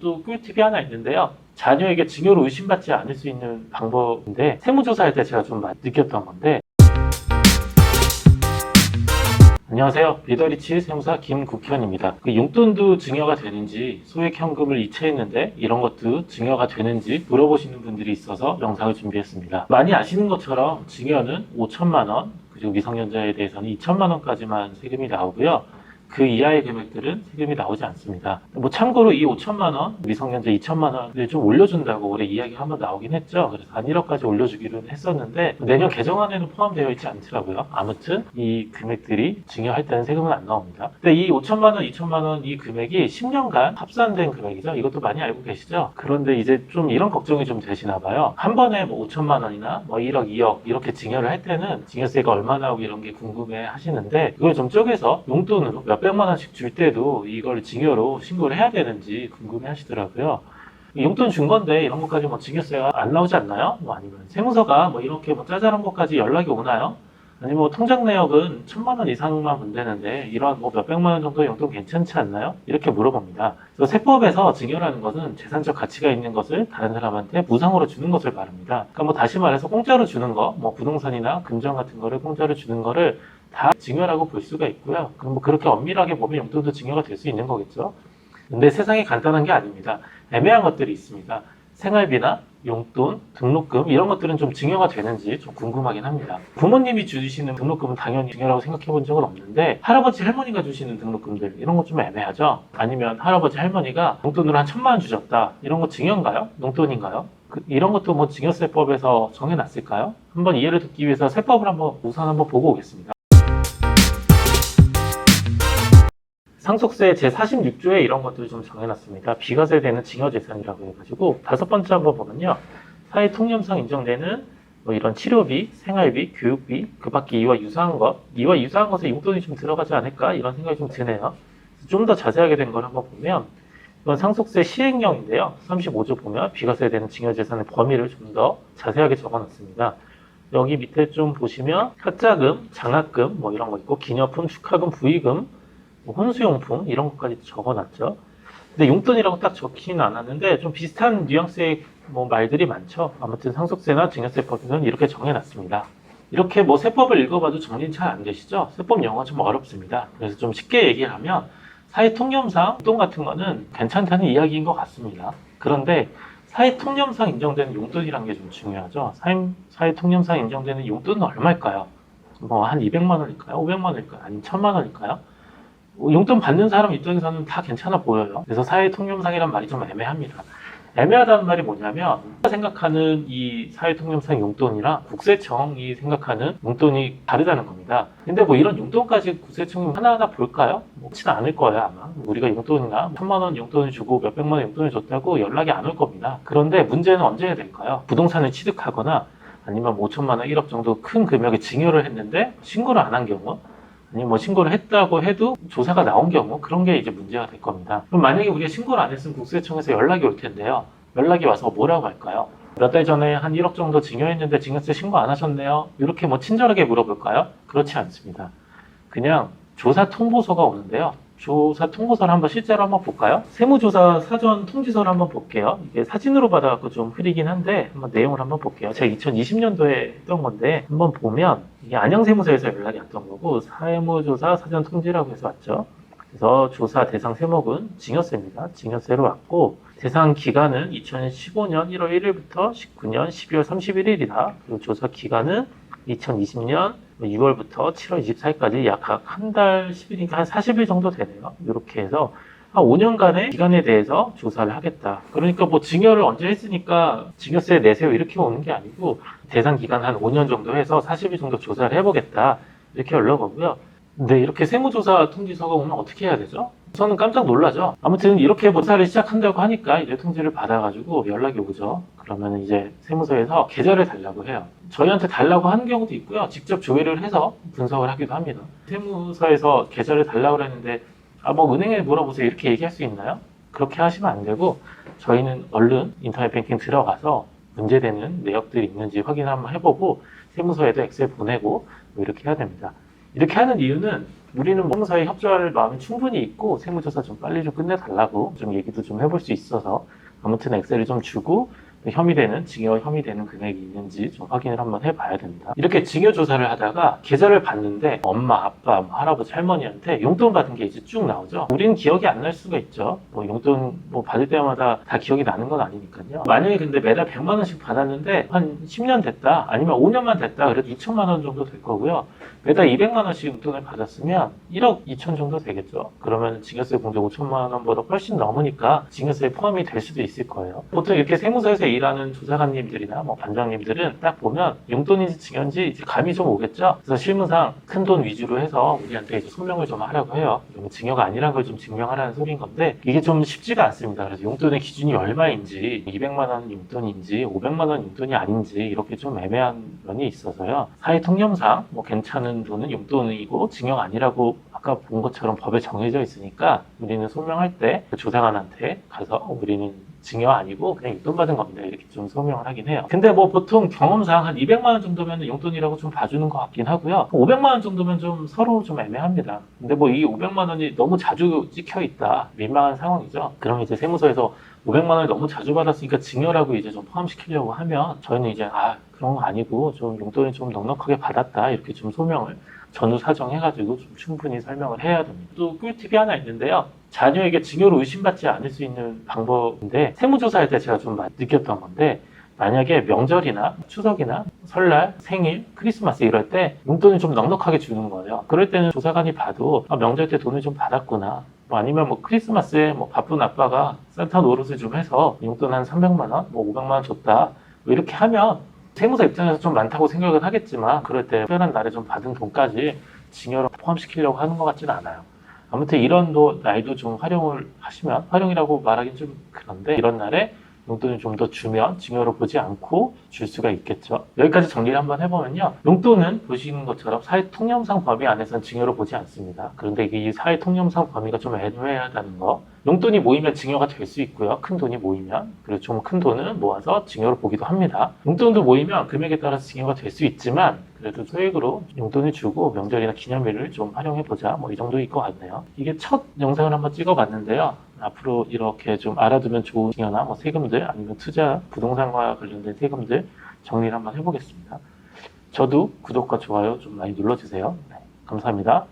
또 꿀팁이 하나 있는데요. 자녀에게 증여로 의심받지 않을 수 있는 방법인데, 세무조사할 때 제가 좀 많이 느꼈던 건데. 안녕하세요. 리더리치 세무사 김국현입니다. 용돈도 증여가 되는지, 소액 현금을 이체했는데 이런 것도 증여가 되는지 물어보시는 분들이 있어서 영상을 준비했습니다. 많이 아시는 것처럼 증여는 5천만 원, 그리고 미성년자에 대해서는 2천만 원까지만 세금이 나오고요. 그 이하의 금액들은 세금이 나오지 않습니다. 참고로 이 5천만 원, 미성년자 2천만 원을 좀 올려준다고 올해 이야기 한번 나오긴 했죠. 그래서 한 1억까지 올려주기로 했었는데 내년 개정안에는 포함되어 있지 않더라고요. 아무튼 이 금액들이 증여할 때는 세금은 안 나옵니다. 근데 이 5천만 원, 2천만 원 이 금액이 10년간 합산된 금액이죠. 이것도 많이 알고 계시죠? 그런데 이제 좀 이런 걱정이 좀 되시나 봐요. 한 번에 5천만 원이나 1억, 2억 이렇게 증여를 할 때는 증여세가 얼마나 나오고 이런 게 궁금해 하시는데, 그걸 좀 쪼개서 용돈으로 몇백만 원씩 줄 때도 이걸 증여로 신고를 해야 되는지 궁금해 하시더라고요. 용돈 준 건데 이런 것까지 증여세가 안 나오지 않나요? 아니면 세무서가 이렇게 짜잘한 것까지 연락이 오나요? 아니면 통장 내역은 1,000만 원 이상만 본다는데 이런 몇백만 원 정도 용돈 괜찮지 않나요? 이렇게 물어봅니다. 그래서 세법에서 증여라는 것은 재산적 가치가 있는 것을 다른 사람한테 무상으로 주는 것을 말합니다. 그러니까 다시 말해서 공짜로 주는 거, 부동산이나 금전 같은 거를 공짜로 주는 거를 다 증여라고 볼 수가 있고요. 그럼 그렇게 엄밀하게 보면 용돈도 증여가 될 수 있는 거겠죠. 근데 세상이 간단한 게 아닙니다. 애매한 것들이 있습니다. 생활비나 용돈, 등록금 이런 것들은 좀 증여가 되는지 좀 궁금하긴 합니다. 부모님이 주시는 등록금은 당연히 증여라고 생각해 본 적은 없는데, 할아버지 할머니가 주시는 등록금들 이런 거 좀 애매하죠. 아니면 할아버지 할머니가 용돈으로 한 1,000만 원 주셨다, 이런 거 증여인가요? 용돈인가요? 이런 것도 증여세법에서 정해놨을까요? 한번 이해를 듣기 위해서 세법을 우선 한번 보고 오겠습니다. 상속세 제46조에 이런 것들을 좀 정해놨습니다. 비과세되는 증여재산이라고 해가지고, 다섯 번째 한번 보면요. 사회통념상 인정되는 이런 치료비, 생활비, 교육비, 그 밖에 이와 유사한 것에 용돈이 좀 들어가지 않을까 이런 생각이 좀 드네요. 좀 더 자세하게 된 걸 한번 보면, 이건 상속세 시행령인데요. 35조 보면 비과세되는 증여재산의 범위를 좀 더 자세하게 적어놨습니다. 여기 밑에 좀 보시면 가짜금, 장학금 이런 거 있고, 기념품, 축하금, 부의금, 혼수용품 이런 것까지 적어놨죠. 근데 용돈이라고 딱 적히는 않았는데 좀 비슷한 뉘앙스의 말들이 많죠. 아무튼 상속세나 증여세법에서는 이렇게 정해놨습니다. 이렇게 세법을 읽어봐도 정리는 잘 안 되시죠? 세법 용어가 좀 어렵습니다. 그래서 좀 쉽게 얘기를 하면, 사회통념상 용돈 같은 거는 괜찮다는 이야기인 것 같습니다. 그런데 사회통념상 인정되는 용돈이라는 게 좀 중요하죠. 사회통념상 인정되는 용돈은 얼마일까요? 한 200만 원일까요? 500만 원일까요? 아니면 1,000만 원일까요? 용돈 받는 사람 입장에서는 다 괜찮아 보여요. 그래서 사회통념상이란 말이 좀 애매합니다. 애매하다는 말이 뭐냐면, 우리가 생각하는 이 사회통념상 용돈이랑 국세청이 생각하는 용돈이 다르다는 겁니다. 근데 이런 용돈까지 국세청이 하나하나 볼까요? 그렇지는 않을 거예요, 아마. 우리가 용돈이나 1,000만 원 용돈을 주고 몇백만 원 용돈을 줬다고 연락이 안 올 겁니다. 그런데 문제는 언제 해야 될까요? 부동산을 취득하거나 아니면 5천만 원, 1억 정도 큰 금액을 증여를 했는데 신고를 안 한 경우, 아니면 신고를 했다고 해도 조사가 나온 경우, 그런 게 이제 문제가 될 겁니다. 그럼 만약에 우리가 신고를 안 했으면 국세청에서 연락이 올 텐데요. 연락이 와서 뭐라고 할까요? 몇 달 전에 한 1억 정도 증여했는데 증여세 신고 안 하셨네요. 이렇게 친절하게 물어볼까요? 그렇지 않습니다. 그냥 조사 통보서가 오는데요. 조사 통보서를 실제로 한번 볼까요? 세무조사 사전 통지서를 한번 볼게요. 이게 사진으로 받아갖고 좀 흐리긴 한데 한번 내용을 한번 볼게요. 제가 2020년도에 했던 건데, 한번 보면 이게 안양세무서에서 연락이 왔던 거고, 세무조사 사전 통지라고 해서 왔죠. 그래서 조사 대상 세목은 증여세입니다. 증여세로 왔고, 대상 기간은 2015년 1월 1일부터 19년 12월 31일이다. 그리고 조사 기간은 2020년 6월부터 7월 24일까지 약 한 달 10일이니까 한 40일 정도 되네요. 이렇게 해서 한 5년간의 기간에 대해서 조사를 하겠다. 그러니까 증여를 언제 했으니까 증여세 내세요 이렇게 오는 게 아니고, 대상 기간 한 5년 정도 해서 40일 정도 조사를 해보겠다, 이렇게 연락 오고요. 근데 이렇게 세무조사 통지서가 오면 어떻게 해야 되죠? 저는 깜짝 놀라죠. 아무튼 이렇게 조사를 시작한다고 하니까 이제 통지를 받아가지고 연락이 오죠. 그러면 이제 세무서에서 계좌를 달라고 해요. 저희한테 달라고 하는 경우도 있고요. 직접 조회를 해서 분석을 하기도 합니다. 세무서에서 계좌를 달라고 했는데, 은행에 물어보세요 이렇게 얘기할 수 있나요? 그렇게 하시면 안 되고, 저희는 얼른 인터넷 뱅킹 들어가서 문제되는 내역들이 있는지 확인 한번 해보고 세무서에도 엑셀 보내고 이렇게 해야 됩니다. 이렇게 하는 이유는 우리는 세무사에 협조할 마음이 충분히 있고 세무조사 좀 빨리 좀 끝내달라고 좀 얘기도 좀 해볼 수 있어서 아무튼 엑셀을 좀 주고 혐의되는, 징역 혐의되는 금액이 있는지 좀 확인을 한번 해봐야 된다. 이렇게 징여 조사를 하다가 계좌를 봤는데 엄마, 아빠, 할아버지, 할머니한테 용돈 받은 게 이제 쭉 나오죠. 우리는 기억이 안 날 수가 있죠. 용돈 받을 때마다 다 기억이 나는 건 아니니까요. 만약에 근데 매달 100만 원씩 받았는데 한 10년 됐다, 아니면 5년만 됐다, 그래도 2천만 원 정도 될 거고요. 매달 200만 원씩 용돈을 받았으면 1억 2천 정도 되겠죠. 그러면 징여세 공제 5천만 원보다 훨씬 넘으니까 징여세에 포함이 될 수도 있을 거예요. 보통 이렇게 세무서에서 일하는 조사관님들이나 반장님들은 딱 보면 용돈인지 징여인지 이제 감이 좀 오겠죠. 그래서 실무상 큰 돈 위주로 해서 우리한테 이제 소명을 좀 하라고 해요. 징여가 아니란 걸 좀 증명하라는 소리인 건데 이게 좀 쉽지가 않습니다. 그래서 용돈의 기준이 얼마인지, 200만 원 용돈인지 500만 원 용돈이 아닌지 이렇게 좀 애매한 면이 있어서요. 사회통념상 괜찮은 돈은 용돈이고 징역 아니라고 아까 본 것처럼 법에 정해져 있으니까 우리는 소명할 때 그 조사관한테 가서 우리는 징역 아니고 그냥 용돈 받은 겁니다. 이렇게 좀 소명을 하긴 해요. 근데 보통 경험상 한 200만 원 정도면 용돈이라고 좀 봐주는 것 같긴 하고요. 500만 원 정도면 좀 서로 좀 애매합니다. 근데 이 500만 원이 너무 자주 찍혀 있다. 민망한 상황이죠. 그럼 이제 세무서에서 500만 원을 너무 자주 받았으니까 징여라고 이제 좀 포함시키려고 하면 저희는 이제 그런 거 아니고 좀 용돈을 좀 넉넉하게 받았다. 이렇게 좀 소명을 전후 사정해가지고 좀 충분히 설명을 해야 됩니다. 또 꿀팁이 하나 있는데요. 자녀에게 징여로 의심받지 않을 수 있는 방법인데 세무조사할 때 제가 좀 느꼈던 건데 만약에 명절이나 추석이나 설날, 생일, 크리스마스 이럴 때 용돈을 좀 넉넉하게 주는 거예요. 그럴 때는 조사관이 봐도 명절 때 돈을 좀 받았구나. 아니면 크리스마스에 바쁜 아빠가 산타 노릇을 좀 해서 용돈 한 300만 원, 500만 원 줬다. 이렇게 하면 세무사 입장에서 좀 많다고 생각은 하겠지만 그럴 때 특별한 날에 좀 받은 돈까지 징여로 포함시키려고 하는 것 같지는 않아요. 아무튼 이런 날도 좀 활용을 하시면, 활용이라고 말하기는 좀 그런데 이런 날에 용돈을 좀 더 주면 징여로 보지 않고 줄 수가 있겠죠. 여기까지 정리를 한번 해보면요. 용돈은 보시는 것처럼 사회통념상 범위 안에서는 징여로 보지 않습니다. 그런데 이 사회통념상 범위가 좀 애매하다는 거. 용돈이 모이면 징여가 될 수 있고요. 큰 돈이 모이면. 그리고 좀 큰 돈은 모아서 징여로 보기도 합니다. 용돈도 모이면 금액에 따라서 징여가 될 수 있지만 그래도 소액으로 용돈을 주고 명절이나 기념일을 좀 활용해보자. 이 정도일 것 같네요. 이게 첫 영상을 한번 찍어봤는데요. 앞으로 이렇게 좀 알아두면 좋은 징여나 세금들 아니면 투자, 부동산과 관련된 세금들 정리를 한번 해보겠습니다. 저도 구독과 좋아요 좀 많이 눌러주세요. 네, 감사합니다.